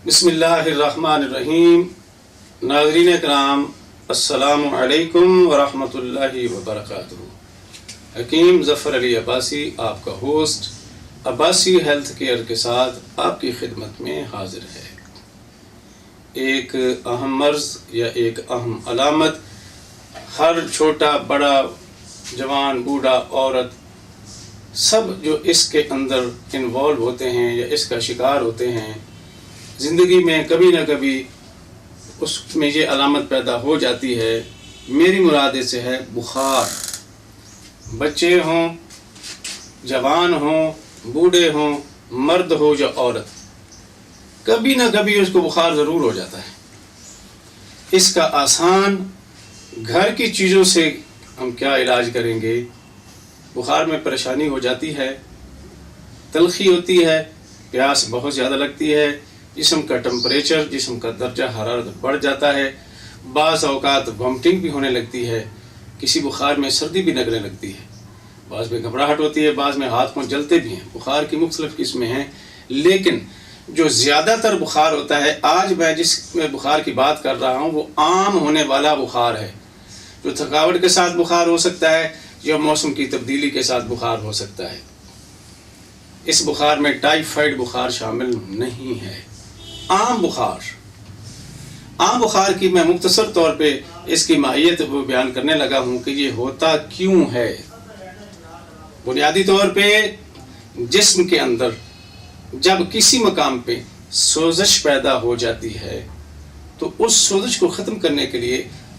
बिस्मिल्लाहिर्रहमानिर्रहीम। नाज़रीन इकराम, अस्सलामु अलैकुम वरहमतुल्लाहि वबरकातुहू। हकीम ज़फ़र अली अब्बासी आपका होस्ट अब्बासी हेल्थ केयर के साथ आपकी खिदमत में हाजिर है। एक अहम मर्ज़ या एक अहम अलामत हर छोटा बड़ा जवान बूढ़ा औरत सब जो इसके अंदर इन्वॉल्व होते हैं या इसका शिकार होते हैं, ज़िंदगी में कभी ना कभी उसमें ये अलामत पैदा हो जाती है। मेरी मुराद से है बुखार। बच्चे हों, जवान हों, बूढ़े हों, मर्द हो या औरत, कभी ना कभी उसको बुखार ज़रूर हो जाता है। इसका आसान घर की चीज़ों से हम क्या इलाज करेंगे। बुखार में परेशानी हो जाती है, तलखी होती है, प्यास बहुत ज़्यादा लगती है, जिस्म का टेम्परेचर, जिस्म का दर्जा हरारत बढ़ जाता है, बाज़ औक़ात वॉमिटिंग भी होने लगती है, किसी बुखार में सर्दी भी लगने लगती है, बाज़ में घबराहट होती है, बाज़ में हाथ पाँव जलते भी हैं। बुखार की मुख्तलिफ़ किस्में हैं, लेकिन जो ज़्यादातर बुखार होता है, आज मैं जिस बुखार की बात कर रहा हूँ वो आम होने वाला बुखार है, जो थकावट के साथ बुखार हो सकता है या मौसम की तब्दीली के साथ बुखार हो सकता है। इस बुखार में टाइफाइड बुखार शामिल नहीं है। आम बुखार की मैं मुख्तसर तौर पे इसकी माहियत वो बयान करने लगा हूँ कि ये होता क्यों है। बुनियादी तौर पे जिस्म के अंदर जब किसी मकाम पे सोजिश पैदा हो जाती है तो उस सोजिश को ख़त्म करने के लिए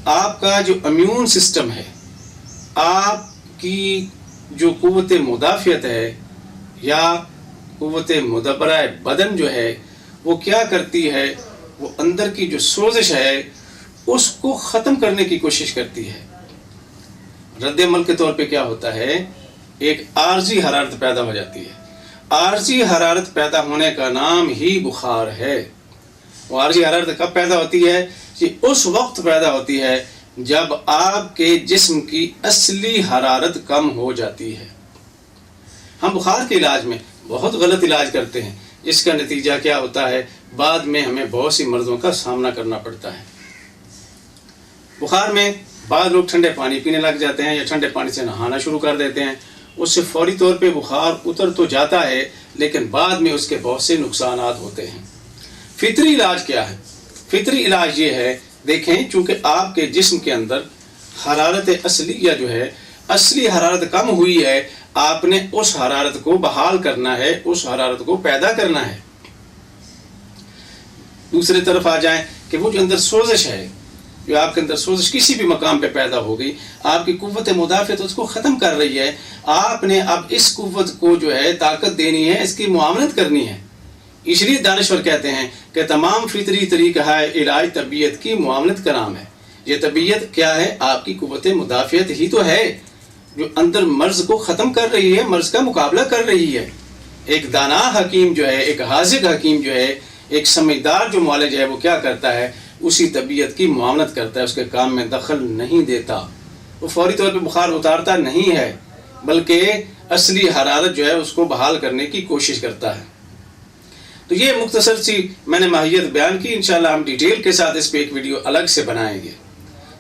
आपका जो इम्यून सिस्टम है, आपकी जो क़ुव्वत मुदाफ़ियत है या क़ुव्वत मुदब्बरा बदन जो है, वो क्या करती है, वो अंदर की जो सोजिश है उसको ख़त्म करने की कोशिश करती है। रद्द-ए-अमल के तौर पे क्या होता है, एक आर्जी हरारत पैदा हो जाती है। आर्जी हरारत पैदा होने का नाम ही बुखार है। वो आर्जी हरारत कब पैदा होती है कि उस वक्त पैदा होती है जब आपके जिस्म की असली हरारत कम हो जाती है। हम बुखार के इलाज में बहुत गलत इलाज करते हैं, इसका नतीजा क्या होता है, बाद में हमें बहुत सी मर्ज़ों का सामना करना पड़ता है। बुखार में बाद लोग ठंडे पानी पीने लग जाते हैं या ठंडे पानी से नहाना शुरू कर देते हैं। उससे फौरी तौर पे बुखार उतर तो जाता है, लेकिन बाद में उसके बहुत से नुकसानात होते हैं। फितरी इलाज क्या है? फितरी इलाज ये है, देखें, चूँकि आपके जिस्म के अंदर हरारत असलिया जो है, असली हरारत कम हुई है, आपने उस हरारत को बहाल करना है, उस हरारत को पैदा करना है। दूसरी तरफ आ जाएं कि वो जो अंदर सोजिश है, जो आपके अंदर सोजिश किसी भी मकाम पे पैदा हो गई, आपकी कुव्वत मुदाफ़ियत उसको ख़त्म कर रही है। आपने अब इस कुव्वत को जो है ताकत देनी है, इसकी मुआवनत करनी है। इसलिए दानिश्वर कहते हैं कि तमाम फितरी तरीक़ा है इलाज तबीयत की मुआवनत का नाम है। ये तबीयत क्या है? आपकी कुव्वत मुदाफ़ियत ही तो है जो अंदर मर्ज़ को ख़त्म कर रही है, मर्ज़ का मुकाबला कर रही है। एक दाना हकीम जो है, एक हाज़िक हकीम जो है, एक समझदार जो मुआलिज है, वो क्या करता है, उसी तबीयत की मुआवनत करता है, उसके काम में दखल नहीं देता। वो फौरी तौर पर बुखार उतारता नहीं है, बल्कि असली हरारत जो है उसको बहाल करने की कोशिश करता है। तो ये मुख्तसर सी मैंने माहियत बयान की। इंशाल्लाह हम डिटेल के साथ इस पर एक वीडियो अलग से बनाएंगे।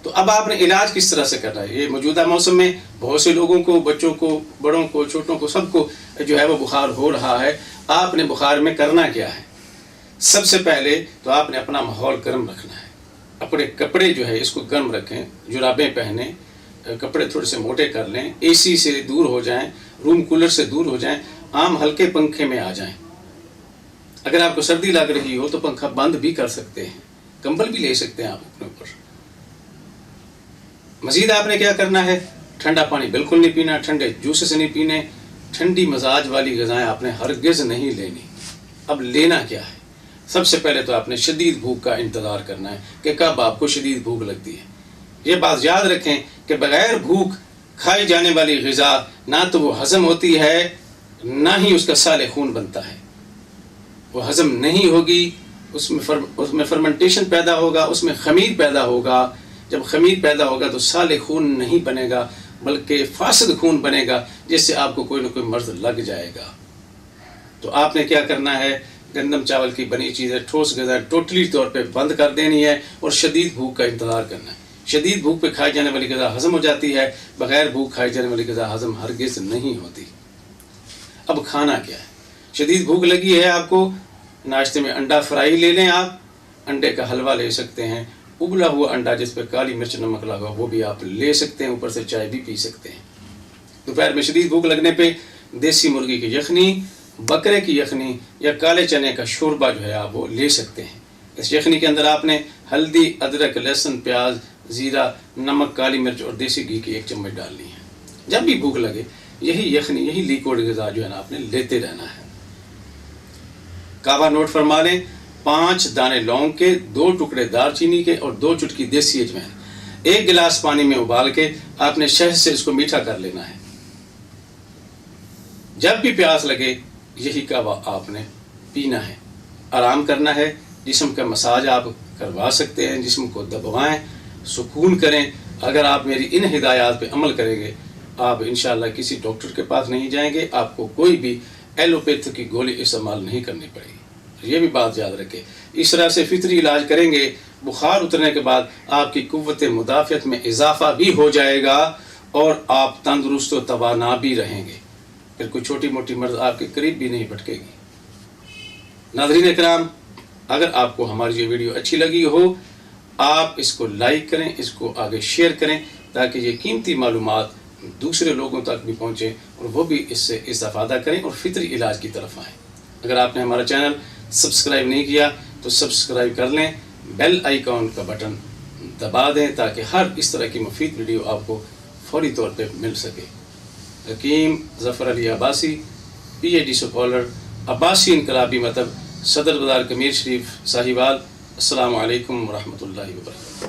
तो अब आपने इलाज किस तरह से करना है। ये मौजूदा मौसम में बहुत से लोगों को, बच्चों को, बड़ों को, छोटों को, सबको जो है वो बुखार हो रहा है। आपने बुखार में करना क्या है? सबसे पहले तो आपने अपना माहौल गर्म रखना है। अपने कपड़े जो है इसको गर्म रखें, जुराबें पहनें, कपड़े थोड़े से मोटे कर लें, एसी से दूर हो जाएं, रूम कूलर से दूर हो जाएं, आम हल्के पंखे में आ जाएं। अगर आपको सर्दी लग रही हो तो पंखा बंद भी कर सकते हैं, कंबल भी ले सकते हैं आप अपने ऊपर। मज़ीद आपने क्या करना है, ठंडा पानी बिल्कुल नहीं पीना, ठंडे जूस से नहीं पीने, ठंडी मजाज वाली ग़िज़ाएँ आपने हरगिज़ नहीं लेनी। अब लेना क्या है? सबसे पहले तो आपने शदीद भूख का इंतज़ार करना है कि कब आपको शदीद भूख लगती है। ये बात याद रखें कि बग़ैर भूख खाई जाने वाली ग़िज़ा ना तो वो हज़म होती है, ना ही उसका साले खून बनता है। वो हज़म नहीं होगी, उसमें फर्मेंटेशन पैदा होगा, उसमें ख़मीर पैदा होगा। जब ख़मीर पैदा होगा तो साले खून नहीं बनेगा, बल्कि फासिद खून बनेगा, जिससे आपको कोई ना कोई मर्ज़ लग जाएगा। तो आपने क्या करना है گندم چاول کی بنی چیزیں ٹھوس غذا ٹوٹلی طور پہ بند کر دینی ہے اور شدید بھوک کا انتظار کرنا ہے. شدید بھوک پہ کھائی جانے والی غذا ہضم ہو جاتی ہے، بغیر بھوک کھائی جانے والی غذا ہضم ہرگز نہیں ہوتی. اب کھانا کیا ہے؟ شدید بھوک لگی ہے آپ کو، ناشتے میں انڈا فرائی لے لیں. آپ انڈے کا حلوہ لے سکتے ہیں، ابلا ہوا انڈا جس پہ کالی مرچ نمک لگا وہ بھی آپ لے سکتے ہیں، اوپر سے چائے بھی پی سکتے ہیں. دوپہر میں شدید بھوک لگنے پہ دیسی مرغی کی یخنی، بکرے کی یخنی یا کالے چنے کا شوربہ جو ہے آپ وہ لے سکتے ہیں. اس یخنی کے اندر آپ نے ہلدی، ادرک، لہسن، پیاز، زیرہ، نمک، کالی مرچ اور دیسی گھی کی 1 چمچ ڈالنی ہے. جب بھی بھوک لگے یہی یخنی، یہی لیکوڈ غذا جو ہے نا آپ نے لیتے رہنا ہے. کعبہ نوٹ فرما لیں، 5 دانے لونگ کے، 2 ٹکڑے دار چینی کے اور 2 چٹکی دیسی اجوائن. 1 گلاس پانی میں ابال کے آپ نے شہد سے اس کو میٹھا کر لینا ہے. جب بھی پیاس لگے یہی کعبہ آپ نے پینا ہے. آرام کرنا ہے، جسم کا مساج آپ کروا سکتے ہیں، جسم کو دبوائیں، سکون کریں. اگر آپ میری ان ہدایات پہ عمل کریں گے آپ انشاءاللہ کسی ڈاکٹر کے پاس نہیں جائیں گے، آپ کو کوئی بھی ایلوپیتھی کی گولی استعمال نہیں کرنی پڑے گی. یہ بھی بات یاد رکھیں. اس طرح سے فطری علاج کریں گے، بخار اترنے کے بعد آپ کی قوت مدافعت میں اضافہ بھی ہو جائے گا اور آپ تندرست و توانا بھی رہیں گے. پھر کوئی چھوٹی موٹی مرض آپ کے قریب بھی نہیں بھٹکے گی. ناظرین اکرام، اگر آپ کو ہماری یہ ویڈیو اچھی لگی ہو آپ اس کو لائک کریں، اس کو آگے شیئر کریں تاکہ یہ قیمتی معلومات دوسرے لوگوں تک بھی پہنچیں اور وہ بھی اس سے استفادہ کریں اور فطری علاج کی طرف آئیں. اگر آپ نے ہمارا چینل سبسکرائب نہیں کیا تو سبسکرائب کر لیں، بیل آئیکن کا بٹن دبا دیں تاکہ ہر اس طرح کی مفید ویڈیو آپ کو فوری طور پہ مل سکے. حکیم ظفر علی عباسی، PhD اسکالر، عباسی انقلابی مکتب، صدر بازار کمیر شریف، ساہیوال. السلام علیکم ورحمۃ اللہ وبرکاتہ.